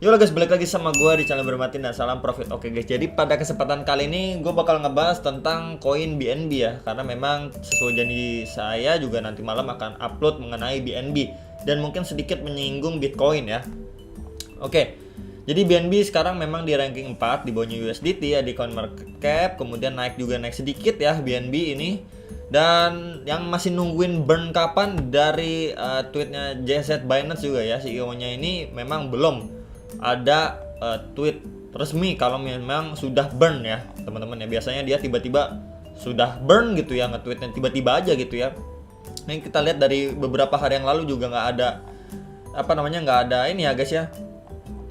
Yo guys, balik lagi sama gue di channel Bermatin dan salam profit. Oke guys, jadi pada kesempatan kali ini gue bakal ngebahas tentang koin BNB ya. Karena memang sesuai janji saya juga nanti malam akan upload mengenai BNB dan mungkin sedikit menyinggung Bitcoin ya. Oke, jadi BNB sekarang memang di ranking 4 di bawahnya USDT ya di CoinMarketCap. Kemudian naik sedikit ya BNB ini. Dan yang masih nungguin burn kapan dari tweetnya JZ Binance juga ya, CEO-nya ini memang belum ada tweet resmi kalau memang sudah burn ya teman-teman ya. Biasanya dia tiba-tiba sudah burn gitu ya, nge-tweetnya tiba-tiba aja gitu ya. Ini kita lihat dari beberapa hari yang lalu juga nggak ada nggak ada ini ya guys ya,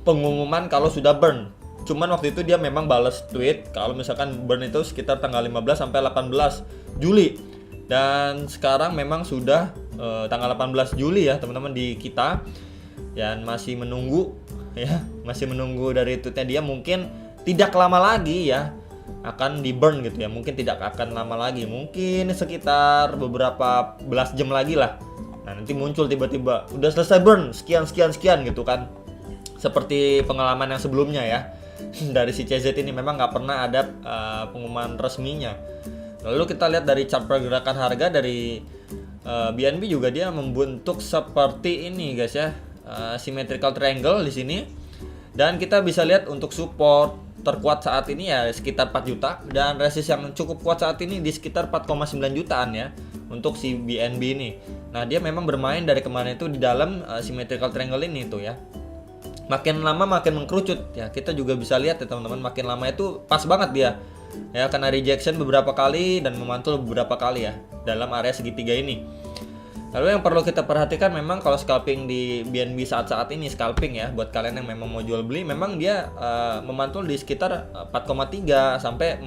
pengumuman kalau sudah burn. Cuman waktu itu dia memang balas tweet kalau misalkan burn itu sekitar tanggal 15 sampai 18 Juli. Dan sekarang memang sudah tanggal 18 Juli ya teman-teman di kita. Dan masih menunggu ya, masih menunggu dari tweetnya dia. Mungkin tidak lama lagi ya akan di burn gitu ya. Mungkin tidak akan lama lagi, mungkin sekitar beberapa belas jam lagi lah. Nah nanti muncul tiba-tiba udah selesai burn sekian gitu kan, seperti pengalaman yang sebelumnya ya. Dari si CZ ini memang nggak pernah ada pengumuman resminya. Lalu kita lihat dari chart pergerakan harga dari BNB juga dia membentuk seperti ini guys ya, symmetrical triangle di sini. Dan kita bisa lihat untuk support terkuat saat ini ya sekitar 4 juta dan resist yang cukup kuat saat ini di sekitar 4,9 jutaan ya untuk si BNB ini. Nah, dia memang bermain dari kemarin itu di dalam symmetrical triangle ini tuh ya. Makin lama makin mengkerucut ya. Kita juga bisa lihat ya teman-teman, makin lama itu pas banget dia ya, kena rejection beberapa kali dan memantul beberapa kali ya dalam area segitiga ini. Lalu yang perlu kita perhatikan memang kalau scalping di BNB saat-saat ini, scalping ya buat kalian yang memang mau jual beli, memang dia memantul di sekitar 4,3 sampai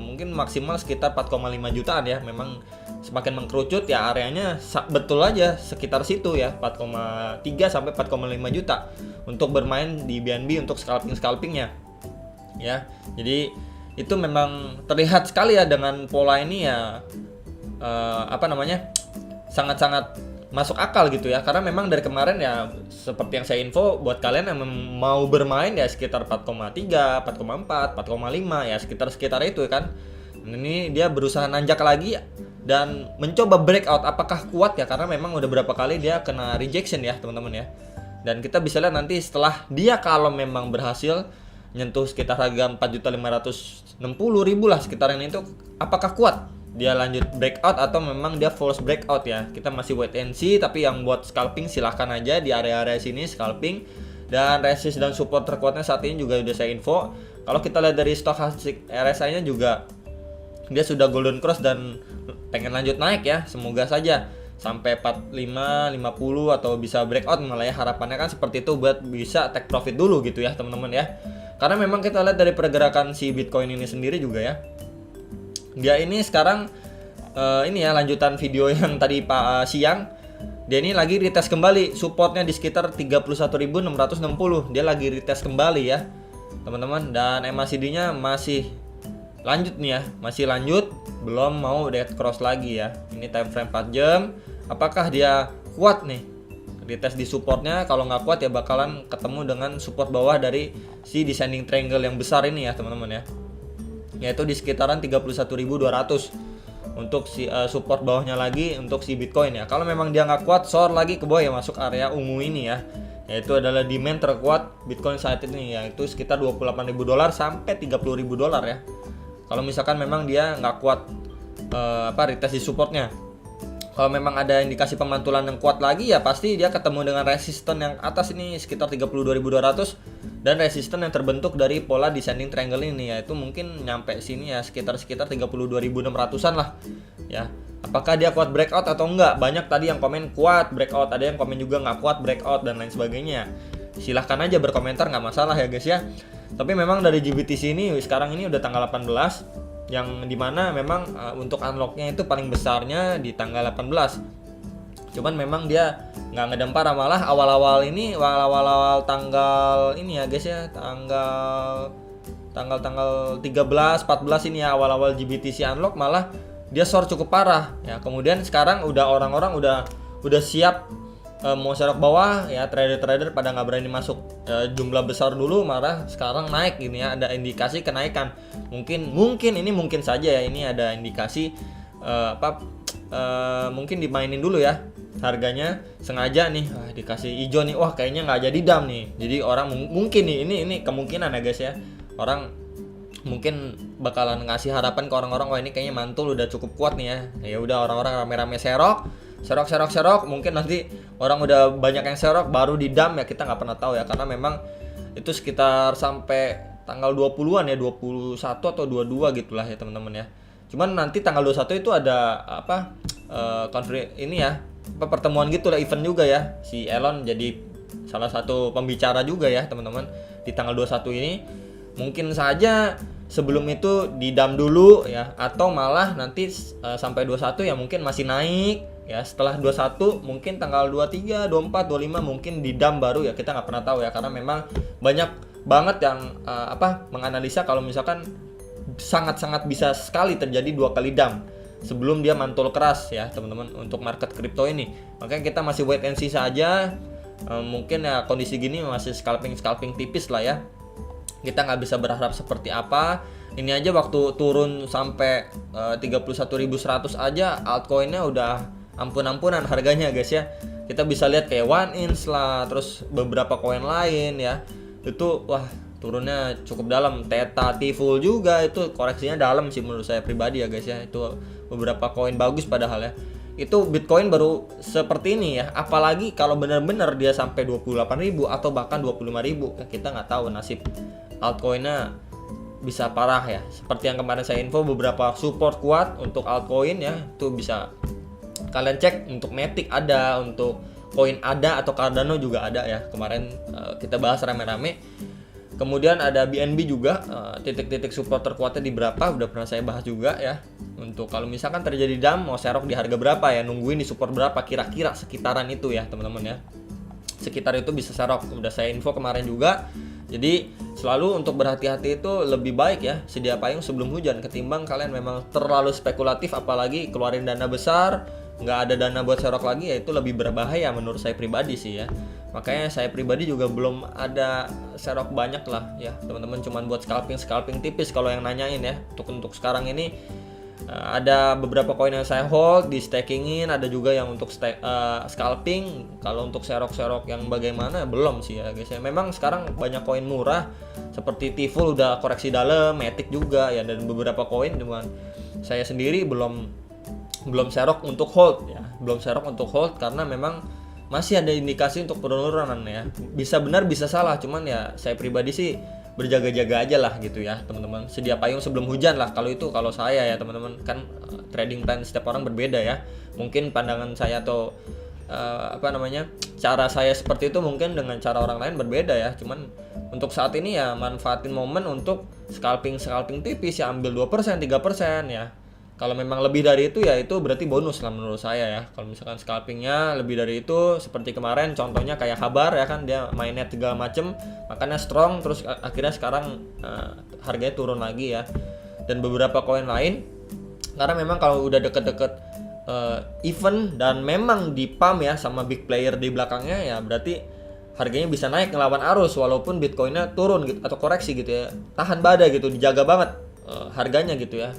mungkin maksimal sekitar 4,5 jutaan ya. Memang semakin mengkerucut ya areanya betul aja sekitar situ ya, 4,3 sampai 4,5 juta untuk bermain di BNB untuk scalpingnya ya. Jadi itu memang terlihat sekali ya dengan pola ini ya, sangat-sangat masuk akal gitu ya. Karena memang dari kemarin ya seperti yang saya info buat kalian yang mau bermain ya sekitar 4,3, 4,4, 4,5 ya sekitar itu kan. Ini dia berusaha nanjak lagi dan mencoba breakout, apakah kuat ya, karena memang udah berapa kali dia kena rejection ya teman-teman ya. Dan kita bisa lihat nanti setelah dia kalau memang berhasil nyentuh sekitar harga 4.560.000 lah sekitaran itu, apakah kuat dia lanjut breakout atau memang dia false breakout ya. Kita masih wait and see, tapi yang buat scalping silahkan aja di area-area sini scalping. Dan resist dan support terkuatnya saat ini juga udah saya info. Kalau kita lihat dari stochastic RSI nya juga dia sudah golden cross dan pengen lanjut naik ya, semoga saja sampai 45, 50 atau bisa breakout malah ya. Harapannya kan seperti itu buat bisa take profit dulu gitu ya teman-teman ya. Karena memang kita lihat dari pergerakan si Bitcoin ini sendiri juga ya, dia ini sekarang ini ya lanjutan video yang tadi siang, dia ini lagi retest kembali supportnya di sekitar 31.660. Dia lagi retest kembali ya teman-teman. Dan MACD nya masih lanjut nih ya, masih lanjut, belum mau dead cross lagi ya. Ini time frame 4 jam. Apakah dia kuat nih retest di supportnya? Kalau nggak kuat ya bakalan ketemu dengan support bawah dari si descending triangle yang besar ini ya teman-teman ya, yaitu di sekitaran 31.200 untuk si support bawahnya lagi untuk si Bitcoin ya. Kalau memang dia nggak kuat, soar lagi ke bawah ya, masuk area ungu ini ya, yaitu adalah demand terkuat Bitcoin saat ini, yaitu sekitar $28.000 sampai $30.000 ya. Kalau misalkan memang dia nggak kuat retest di supportnya. Kalau memang ada indikasi pemantulan yang kuat lagi ya pasti dia ketemu dengan resisten yang atas ini sekitar 32.200 dan resisten yang terbentuk dari pola descending triangle ini, yaitu mungkin nyampe sini ya sekitar 32.600-an lah ya. Apakah dia kuat breakout atau enggak? Banyak tadi yang komen kuat breakout, ada yang komen juga nggak kuat breakout dan lain sebagainya. Silahkan aja berkomentar, nggak masalah ya guys ya. Tapi memang dari GBTC ini sekarang ini udah tanggal 18, yang dimana memang untuk unlocknya itu paling besarnya di tanggal 18. Cuman memang dia nggak ngedempar, malah awal-awal tanggal ini ya guys ya, tanggal 13, 14 ini ya, awal-awal GBTC unlock malah dia short cukup parah ya. Kemudian sekarang udah orang-orang udah siap mau serok bawah ya, trader-trader pada nggak berani masuk jumlah besar dulu, malah sekarang naik gini ya, ada indikasi kenaikan. Mungkin ini mungkin saja ya, ini ada indikasi mungkin dimainin dulu ya harganya, sengaja nih dikasih hijau nih, wah kayaknya nggak jadi dump nih, jadi orang mungkin nih ini kemungkinan ya guys ya, orang mungkin bakalan ngasih harapan ke orang-orang, wah ini kayaknya mantul udah cukup kuat nih ya. Ya udah orang-orang rame-rame serok, mungkin nanti orang udah banyak yang serok baru di dump ya, kita nggak pernah tahu ya, karena memang itu sekitar sampai tanggal 20-an ya, 21 atau 22 gitulah ya teman-teman ya. Cuman nanti tanggal 21 itu ada pertemuan gitu lah, event juga ya. Si Elon jadi salah satu pembicara juga ya teman-teman di tanggal 21 ini. Mungkin saja sebelum itu didam dulu ya, atau malah nanti sampai 21 ya mungkin masih naik ya. Setelah 21 mungkin tanggal 23, 24, 25 mungkin didam baru ya, kita nggak pernah tahu ya, karena memang banyak banget yang menganalisa kalau misalkan sangat-sangat bisa sekali terjadi 2 kali dam sebelum dia mantul keras ya teman-teman untuk market kripto ini. Makanya kita masih wait and see saja. Mungkin ya kondisi gini masih scalping tipis lah ya. Kita nggak bisa berharap seperti apa. Ini aja waktu turun sampai 31.100 aja altcoinnya udah ampun-ampunan harganya guys ya. Kita bisa lihat kayak OneInch lah, terus beberapa koin lain ya, itu wah turunnya cukup dalam. Theta, T-Full juga itu koreksinya dalam sih menurut saya pribadi ya guys ya. Itu beberapa koin bagus padahal ya. Itu Bitcoin baru seperti ini ya. Apalagi kalau benar-benar dia sampai 28.000 atau bahkan 25.000 ya, kita nggak tahu nasib altcoinnya bisa parah ya. Seperti yang kemarin saya info beberapa support kuat untuk altcoin ya, itu bisa kalian cek. Untuk Matic ada, untuk koin ada, atau Cardano juga ada ya. Kemarin kita bahas rame-rame. Kemudian ada BNB juga, titik-titik support terkuatnya di berapa, udah pernah saya bahas juga ya. Untuk kalau misalkan terjadi dump, mau serok di harga berapa ya, nungguin di support berapa, kira-kira sekitaran itu ya teman-teman ya. Sekitar itu bisa serok, udah saya info kemarin juga. Jadi selalu untuk berhati-hati itu lebih baik ya, sedia payung sebelum hujan, ketimbang kalian memang terlalu spekulatif, apalagi keluarin dana besar, nggak ada dana buat serok lagi, ya itu lebih berbahaya menurut saya pribadi sih ya. Makanya saya pribadi juga belum ada serok banyak lah ya teman-teman, cuman buat scalping tipis kalau yang nanyain ya. Untuk sekarang ini ada beberapa koin yang saya hold, di stakingin, ada juga yang untuk scalping. Kalau untuk serok-serok yang bagaimana belum sih ya guys ya. Memang sekarang banyak koin murah seperti T-Full udah koreksi dalam, Matic juga ya, dan beberapa koin cuman saya sendiri belum serok untuk hold ya. Belum serok untuk hold karena memang masih ada indikasi untuk penurunan ya. Bisa benar bisa salah, cuman ya saya pribadi sih berjaga-jaga aja lah gitu ya teman-teman. Sedia payung sebelum hujan lah kalau saya ya teman-teman. Kan trading plan setiap orang berbeda ya. Mungkin pandangan saya atau cara saya seperti itu mungkin dengan cara orang lain berbeda ya. Cuman untuk saat ini ya manfaatin momen untuk scalping tipis ya, ambil 2%, 3% ya. Kalau memang lebih dari itu ya itu berarti bonus lah menurut saya ya. Kalau misalkan scalpingnya lebih dari itu, seperti kemarin contohnya kayak Habar ya kan, dia mainnya segala macem, makanya strong, terus akhirnya sekarang harganya turun lagi ya. Dan beberapa koin lain, karena memang kalau udah deket-deket event dan memang di pump ya sama big player di belakangnya ya, berarti harganya bisa naik ngelawan arus walaupun Bitcoinnya turun gitu atau koreksi gitu ya. Tahan badai gitu, dijaga banget harganya gitu ya.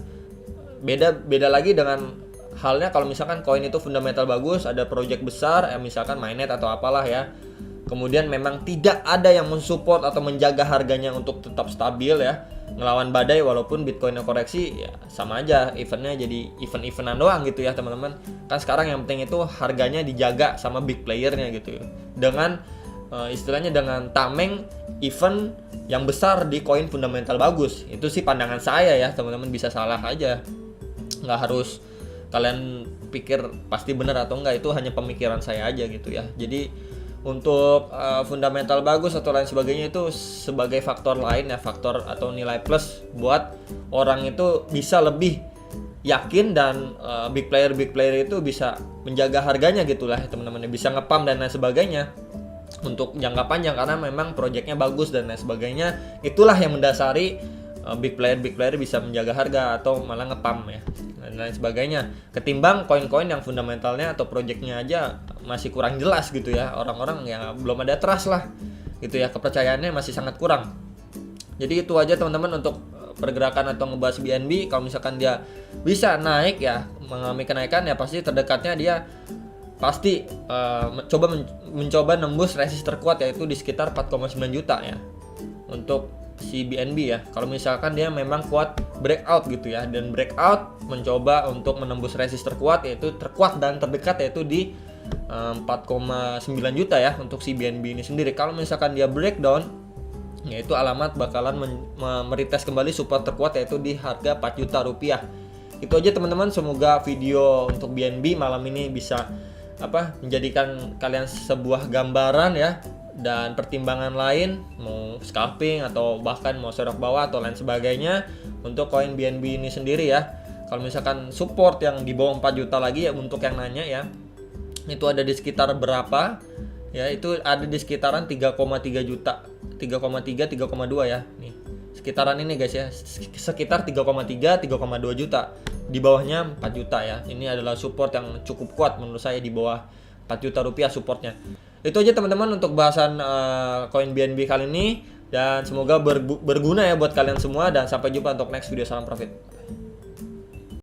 Beda lagi dengan halnya kalau misalkan koin itu fundamental bagus, ada project besar ya, misalkan mainnet atau apalah ya. Kemudian memang tidak ada yang mensupport atau menjaga harganya untuk tetap stabil ya, ngelawan badai walaupun Bitcoinnya koreksi ya, sama aja eventnya jadi event-eventan doang gitu ya teman-teman. Kan sekarang yang penting itu harganya dijaga sama big playernya gitu ya. Dengan istilahnya dengan tameng event yang besar di koin fundamental bagus. Itu sih pandangan saya ya teman-teman, bisa salah aja. Nggak harus kalian pikir pasti benar atau enggak, itu hanya pemikiran saya aja gitu ya. Jadi untuk fundamental bagus atau lain sebagainya itu sebagai faktor lain ya, faktor atau nilai plus buat orang itu bisa lebih yakin, dan big player itu bisa menjaga harganya gitulah teman-teman, bisa ngepam dan lain sebagainya untuk jangka panjang karena memang proyeknya bagus dan lain sebagainya. Itulah yang mendasari big player bisa menjaga harga atau malah ngepam ya. Nah, dan lain sebagainya, ketimbang koin-koin yang fundamentalnya atau projectnya aja masih kurang jelas gitu ya, orang-orang yang belum ada trust lah gitu ya, kepercayaannya masih sangat kurang. Jadi itu aja teman-teman untuk pergerakan atau ngebahas BNB. Kalau misalkan dia bisa naik ya, mengalami kenaikan ya, pasti terdekatnya dia pasti mencoba nembus resist terkuat, yaitu di sekitar 4,9 juta ya untuk si BNB ya. Kalau misalkan dia memang kuat breakout gitu ya, dan breakout mencoba untuk menembus resist terkuat, yaitu terkuat dan terdekat, yaitu di 4,9 juta ya untuk si BNB ini sendiri. Kalau misalkan dia breakdown, yaitu alamat bakalan meretest kembali support terkuat, yaitu di harga 4 juta rupiah. Itu aja teman-teman, semoga video untuk BNB malam ini bisa menjadikan kalian sebuah gambaran ya, dan pertimbangan lain, mau scalping atau bahkan mau serok bawah atau lain sebagainya untuk koin BNB ini sendiri ya. Kalau misalkan support yang di bawah 4 juta lagi ya, untuk yang nanya ya, itu ada di sekitar berapa ya, itu ada di sekitaran 3,3 juta, 3,3, 3,2 ya nih, sekitaran ini guys ya, sekitar 3,3, 3,2 juta, di bawahnya 4 juta ya. Ini adalah support yang cukup kuat menurut saya, di bawah 4 juta rupiah supportnya. Itu aja teman-teman untuk bahasan koin BNB kali ini, dan semoga berguna ya buat kalian semua, dan sampai jumpa untuk next video. Salam profit.